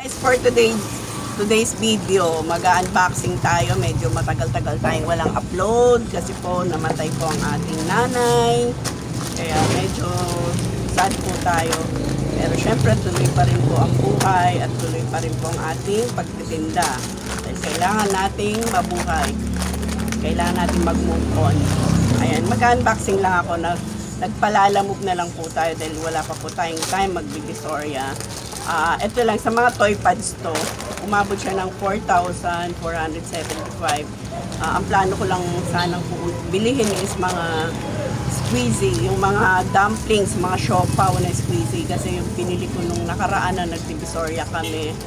Guys, for today's video, mag-unboxing tayo. Medyo matagal-tagal tayong walang upload kasi po namatay po ang ating nanay. Kaya medyo sad po tayo. Pero syempre tuloy pa rin po ang buhay at tuloy pa rin po ang ating pagtitinda. Dahil kailangan nating mabuhay. Kailangan nating mag-move on. Ayan, mag-unboxing lang ako. Nagpalalamove na lang po tayo dahil wala pa po tayong time mag-Divisoria. Ito lang, sa mga toy pads to, umabot siya ng 4,475. Ang plano ko lang sanang bilihin is mga squeezy, yung mga dumplings, mga siopaw na squeezy. Kasi yung pinili ko nung nakaraan na nag-Divisoria kami,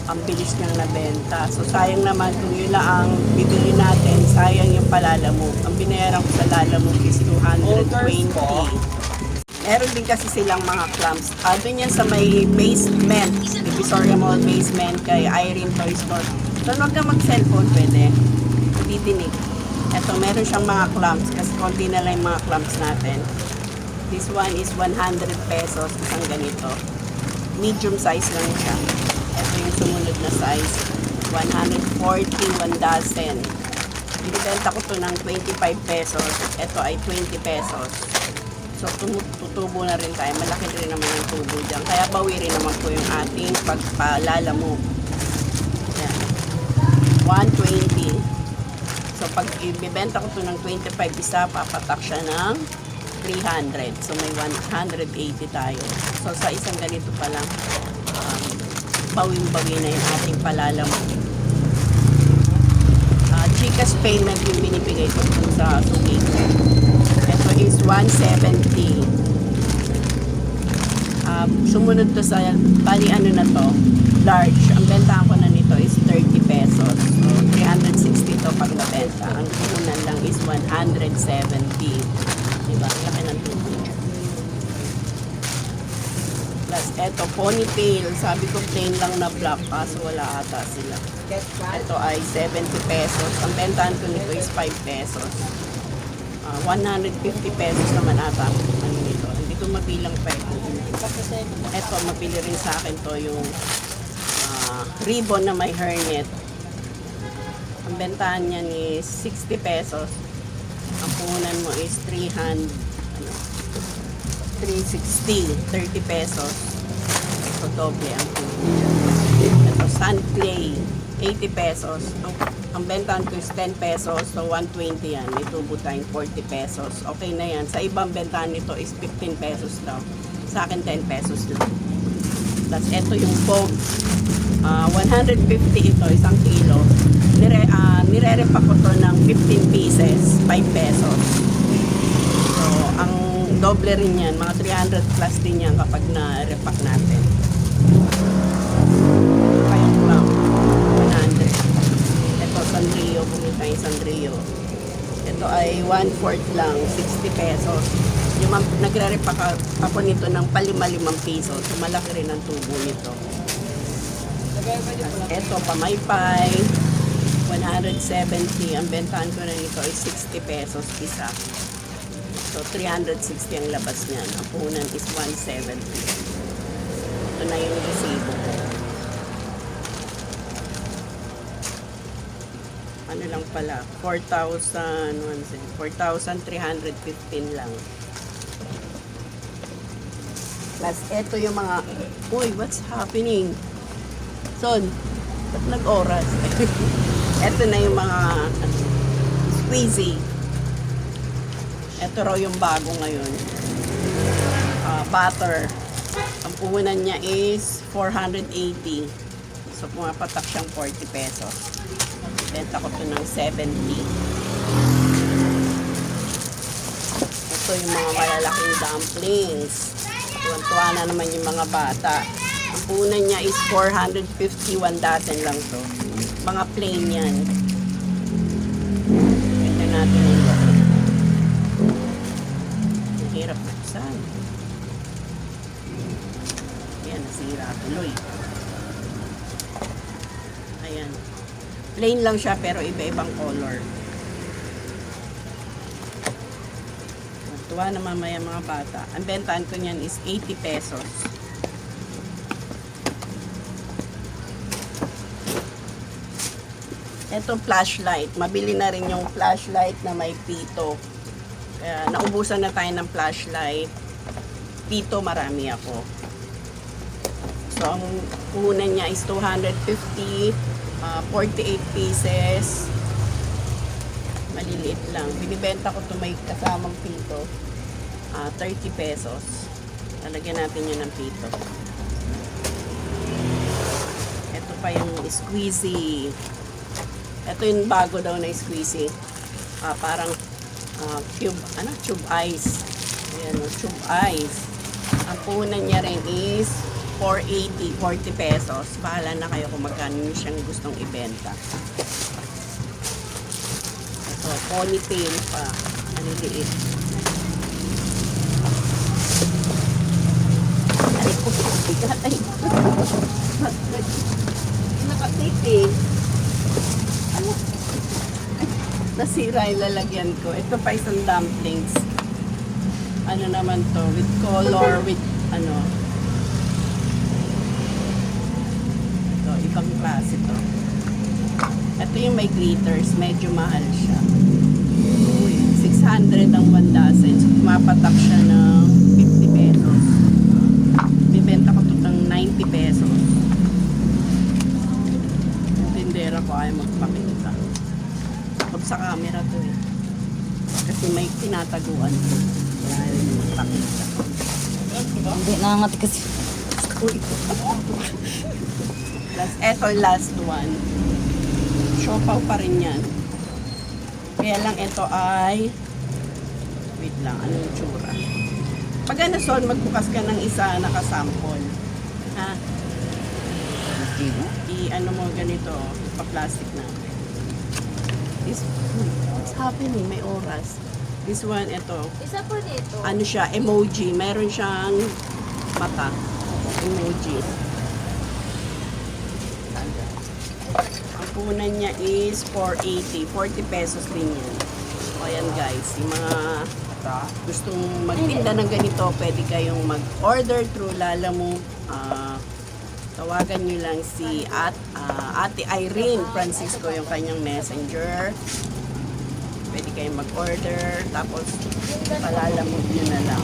ang bilis niyang nabenta. So sayang naman kung yun lang ang bibili natin, sayang yung palalamove. Ang binayaran ko sa lalamove is 220. Meron din kasi silang mga clamps. Doon yan sa may basement, Divisoria Mall basement kay Irene Toy Store. So huwag ka mag-cellphone, pwede. Didinig. Eto, meron siyang mga clamps kasi konti na lang yung mga clamps natin. This one is 100 pesos, isang ganito. Medium size lang siya. Ito yung sumunod na size. 140, 1 dozen. Binibenta ko to ng 25 pesos. Ito ay 20 pesos. So, tutubo na rin tayo. Malaki rin naman yung tubo dyan. Kaya bawi rin naman po yung ating pagpalalamove. Yan. 120. So, pag ibibenta ko to ng 25 isa, papatak siya ng 300. So, may 180 tayo. So, sa isang ganito pa lang, bawing-bawi na yung ating palalamove. Gcash payment yung binibigay ko sa suki ko. Ito is 170. Sumunod to sa, bali ano na to, large. Ang benta ko na nito is 30 pesos. So, 360 to pag nabenta. Ang kunan lang is 170. Diba? Laki ng tubo niya. Plus, eto, ponytail. Sabi ko plain lang na black, kaso wala ata sila. Ito ay 70 pesos. Ang bentahan ko nito is 5 pesos. 150 pesos naman ata ano nito. Hindi ko mabilang pa ito. Ito, mabili rin sa akin to yung ribbon na may hairnet. Ang bentahan niyan is 60 pesos. Ang puhunan mo is 360, 30 pesos. So, doble ang puhunan. Ito, Sunplay, 80 pesos. Ang bentahan ko is 10 pesos. So, 120 yan. May tubo tayong 40 pesos. Okay na yan. Sa ibang bentahan nito is 15 pesos daw. Sa akin, 10 pesos lang. Tapos, ito yung Pogue. 150 ito, isang kilo. Nire-repack ko to ng 15 pieces, 5 pesos. So, ang doble rin yan. Mga 300 plus din yan kapag na-repack natin. Kayong lang. 100. Ito, Sanrio. Bumita yung Sanrio. Ito ay 1/4 lang, 60 pesos. Yung nagre-repack ako nito ng palima-limang piso. So, malaki rin ang tubo nito. Ito, pamaypay. 170. Ang bentahan ko na nito ay 60 pesos isa. So, 360 ang labas niyan. Ang puhunan is 170. Ito na yung resibo ko. Ano lang pala, 4,315 lang. Plus, eto yung mga, uy, what's happening? Son, ba't nag-oras? Eto na yung mga squeezy. Eto raw yung bago ngayon. Butter. Ang puhunan niya is 480. So, pumapatak siyang 40 pesos. Benta ko ito ng 70. Ito yung mga malalaking dumplings. Tuwan-tuwa na naman yung mga bata. Ang puhunan niya is 451 dozen lang to. Mga plain yan. Ganda natin yung loob. Ang hirap buksan. Ayan, nasira tuloy. Ayan. Plain lang siya pero iba-ibang color. Tuwa na mamaya mga bata. Ang bentahan ko niyan is 80 pesos. Ito flashlight. Mabili na rin yung flashlight na may pito. Kaya naubusan na tayo ng flashlight. Pito marami ako. So, ang puhunan niya is 250, 48 pieces. Maliliit lang. Binibenta ko ito may kasamang pito. 30 pesos. Lalagyan natin yun ng pito. Ito pa yung squeezy. Ito yung bago daw na squeezy. Parang tube ice. Ayan, tube ice. Ang puhunan niya rin is 480, 40 pesos. Bahala na kayo kung magkano nyo siyang gustong ibenta. Ito, ponytail pa. Ano liit. Ay, bigat. Ay, nakatip eh. Ano? Nasira yung lalagyan ko. Ito pa isang dumplings. Ano naman to? With color, with ano. Ito, ibang klase to. Ito yung may glitters. Medyo mahal siya. Uy, 600 ang 1 dozen. So, mapatak siya ng 50 pesos. Bibenta ko ito ng 90 pesos. Yung tindera ko ay magpakita. Huwag sa camera to eh. Kasi may tinataguan. Kaya yung magpakita. Hindi nangangati kasi. Uy. Eto last one. Siopaw pa rin yan. Kaya lang ito ay wait lang, ano yung tsura? Pag nasol, magbukas ka ng isa nakasample. Ha? I-ano mo ganito, pa-plastic na. What's happening? May oras. This one, ito. Isa po dito. Ano siya? Emoji. Meron siyang mata. Emoji. Ang punan niya is 480. 40 pesos din yan. O yan guys. Yung mga gustong magtinda ng ganito, pwede kayong mag-order through Lalamove. Tawagan nyo lang si Ate Irene Francisco, yung kanyang messenger. Pwede kayong mag-order. Tapos, palalamove nyo na lang.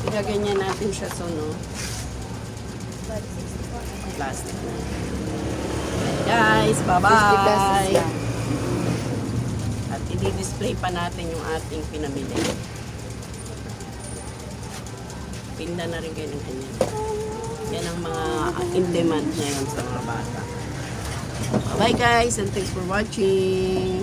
Igaganyan natin siya so, no? Plastic na. Guys, bye-bye! At i-display pa natin yung ating pinamili. Pinda na rin kayo ng ganyan. Yan ang mga in-demand ngayon sa mga bata. Bye guys, and thanks for watching!